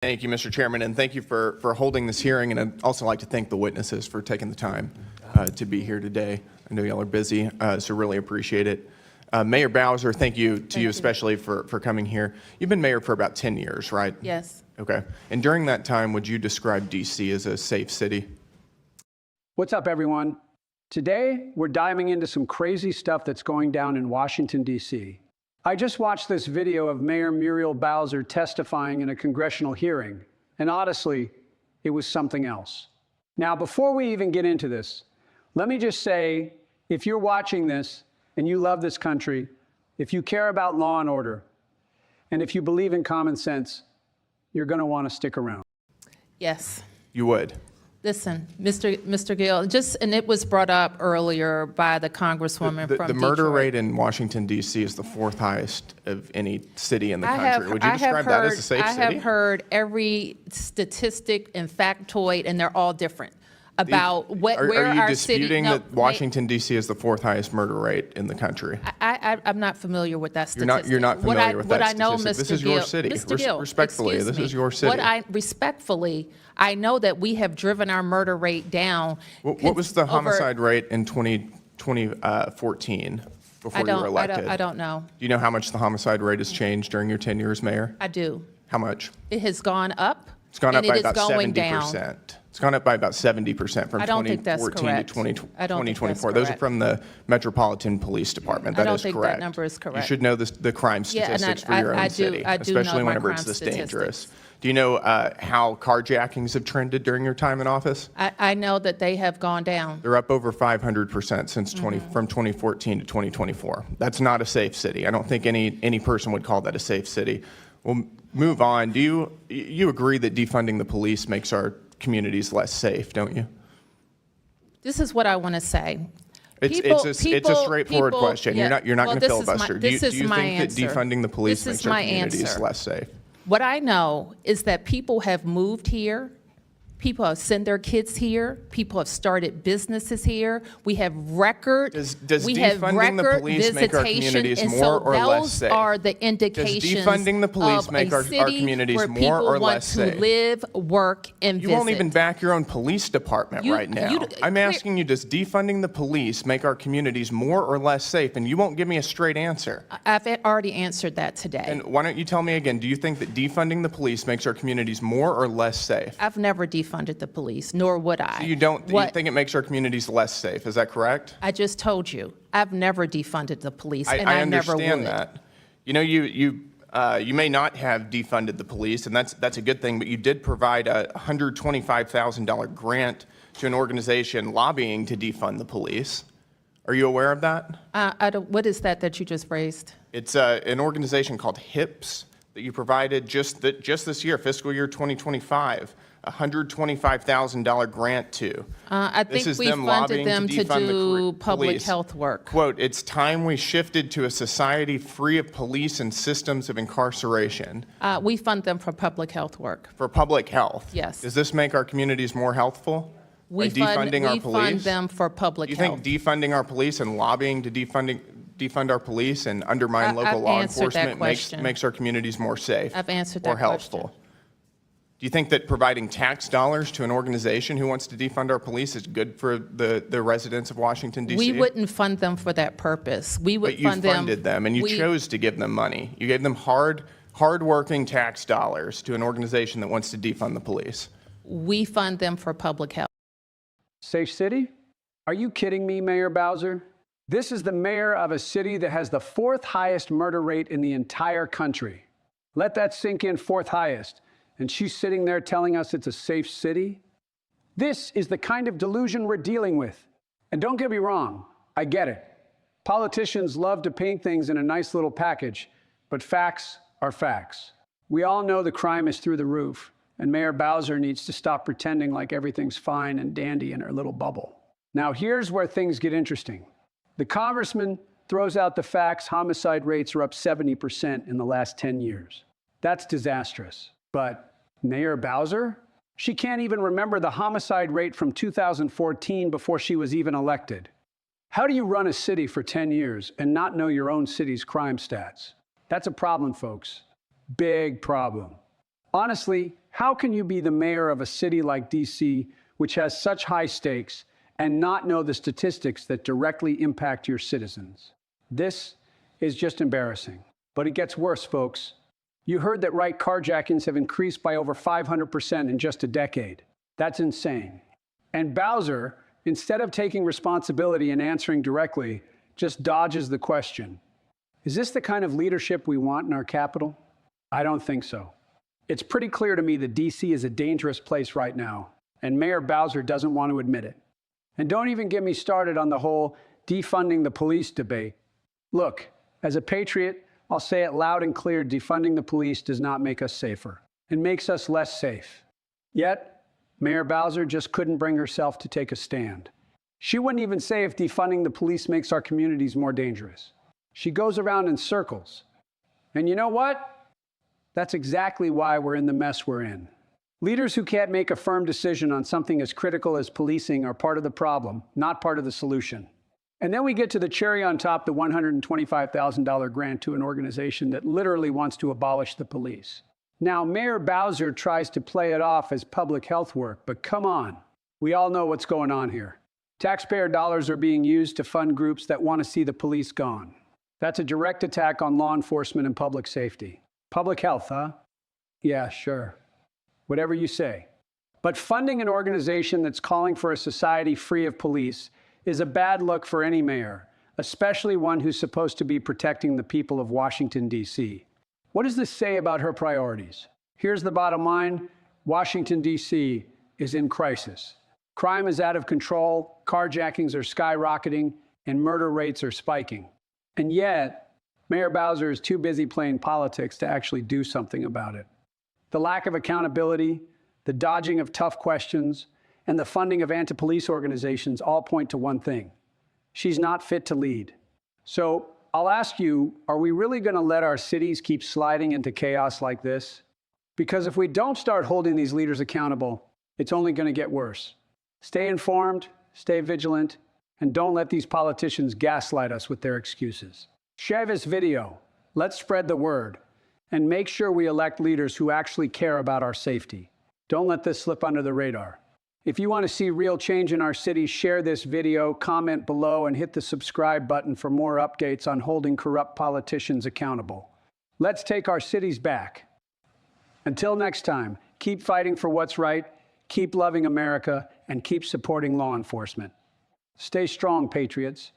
Thank you, Mr. Chairman, and thank you for holding this hearing. And I'd also like to thank the witnesses for taking the time to be here today. I know y'all are busy, so really appreciate it. Mayor Bowser, thank you to you especially for coming here. You've been mayor for about 10 years, right? Yes. Okay. And during that time, would you describe D.C. as a safe city? What's up, everyone? Today, we're diving into some crazy stuff that's going down in Washington, D.C. I just watched this video of Mayor Muriel Bowser testifying in a congressional hearing, and honestly, it was something else. Now, before we even get into this, let me just say, if you're watching this and you love this country, if you care about law and order, and if you believe in common sense, you're going to want to stick around. Yes. You would? Listen, Mr. Gill, and it was brought up earlier by the Congresswoman from The murder Detroit. rate in Washington, D.C. is the fourth highest of any city in the country. Would you describe that as a safe city? I have heard every statistic and factoid, and they're all different about where our city. Are you disputing that Washington, D.C. is the fourth highest murder rate in the country? I'm not familiar with that statistic. You're not familiar with that statistic. What I know, Mr. This is Gill, your city. Mr. Gill, Respectfully, this is your city. Respectfully, I know that we have driven our murder rate down. What was the homicide rate in 2014 before you were elected? I don't know. Do you know how much the homicide rate has changed during your 10 years, Mayor? I do. How much? It has gone up. It's gone up by about going 70%. Down. It's gone up by about 70% from I don't think that's 2014 to correct. I don't think that's 2024. Those are correct. from the Metropolitan Police Department. That I don't is think correct. that number is correct. You should know the crime statistics for your own city, I do know especially my whenever crime it's this statistics. dangerous. Do you know how carjackings have trended during your time in office? I know that they have gone down. They're up over 500% since from 2014 to 2024. That's not a safe city. I don't think any person would call that a safe city. We'll move on. Do you agree that defunding the police makes our communities less safe, don't you? This is what I want to say. It's a straightforward question. Yeah. You're not going to filibuster. Do you think that answer. defunding the police makes our communities answer. less safe? What I know is that people have moved here. People have sent their kids here. People have started businesses here. We have record. Does defunding the police make our communities more or less safe? Those are the indications. Does defunding the police make our communities more or less safe? People want to live, work, and visit. You won't even back your own police department right now. I'm asking you, does defunding the police make our communities more or less safe? And you won't give me a straight answer. I've already answered that today. And why don't you tell me again, do you think that defunding the police makes our communities more or less safe? I've never defunded the police, nor would I. So you think it makes our communities less safe, is that correct? I just told you, I've never defunded the police, and I I never would. understand that. You know, you may not have defunded the police, and that's a good thing, but you did provide a $125,000 grant to an organization lobbying to defund the police. Are you aware of that? What is that you just raised? It's an organization called HIPS that you provided just this year, fiscal year 2025. $125,000 grant to. I think we funded them to do public health work. Quote, it's time we shifted to a society free of police and systems of incarceration. We fund them for public health work. For public health? Yes. Does this make our communities more healthful? We fund them for public health. Do you think defunding our police and lobbying to defund our police and undermine local law enforcement makes our communities more safe? I've answered that or helpful? question. Do you think that providing tax dollars to an organization who wants to defund our police is good for the residents of Washington, D.C.? We wouldn't fund them for that purpose. We would fund them. But you funded them, and you chose to give them money. You gave them hard-working tax dollars to an organization that wants to defund the police. We fund them for public health. Safe city? Are you kidding me, Mayor Bowser? This is the mayor of a city that has the fourth highest murder rate in the entire country. Let that sink in, fourth highest. And she's sitting there telling us it's a safe city? This is the kind of delusion we're dealing with. And don't get me wrong, I get it. Politicians love to paint things in a nice little package, but facts are facts. We all know the crime is through the roof, and Mayor Bowser needs to stop pretending like everything's fine and dandy in her little bubble. Now here's where things get interesting. The congressman throws out the facts homicide rates are up 70% in the last 10 years. That's disastrous. But Mayor Bowser? She can't even remember the homicide rate from 2014 before she was even elected. How do you run a city for 10 years and not know your own city's crime stats? That's a problem, folks. Big problem. Honestly, how can you be the mayor of a city like DC, which has such high stakes, and not know the statistics that directly impact your citizens? This is just embarrassing. But it gets worse, folks. You heard that right carjackings have increased by over 500% in just a decade. That's insane. And Bowser, instead of taking responsibility and answering directly, just dodges the question. Is this the kind of leadership we want in our capital? I don't think so. It's pretty clear to me that DC is a dangerous place right now, and Mayor Bowser doesn't want to admit it. And don't even get me started on the whole defunding the police debate. Look, as a patriot, I'll say it loud and clear, defunding the police does not make us safer. It makes us less safe. Yet, Mayor Bowser just couldn't bring herself to take a stand. She wouldn't even say if defunding the police makes our communities more dangerous. She goes around in circles. And you know what? That's exactly why we're in the mess we're in. Leaders who can't make a firm decision on something as critical as policing are part of the problem, not part of the solution. And then we get to the cherry on top, the $125,000 grant to an organization that literally wants to abolish the police. Now, Mayor Bowser tries to play it off as public health work, but come on. We all know what's going on here. Taxpayer dollars are being used to fund groups that want to see the police gone. That's a direct attack on law enforcement and public safety. Public health, huh? Yeah, sure. Whatever you say. But funding an organization that's calling for a society free of police is a bad look for any mayor, especially one who's supposed to be protecting the people of Washington, D.C. What does this say about her priorities? Here's the bottom line. Washington, D.C. is in crisis. Crime is out of control, carjackings are skyrocketing, and murder rates are spiking. And yet, Mayor Bowser is too busy playing politics to actually do something about it. The lack of accountability, the dodging of tough questions, and the funding of anti-police organizations all point to one thing. She's not fit to lead. So I'll ask you, are we really going to let our cities keep sliding into chaos like this? Because if we don't start holding these leaders accountable, it's only going to get worse. Stay informed, stay vigilant, and don't let these politicians gaslight us with their excuses. Share this video, let's spread the word, and make sure we elect leaders who actually care about our safety. Don't let this slip under the radar. If you want to see real change in our city, share this video, comment below, and hit the subscribe button for more updates on holding corrupt politicians accountable. Let's take our cities back. Until next time, keep fighting for what's right, keep loving America, and keep supporting law enforcement. Stay strong, patriots.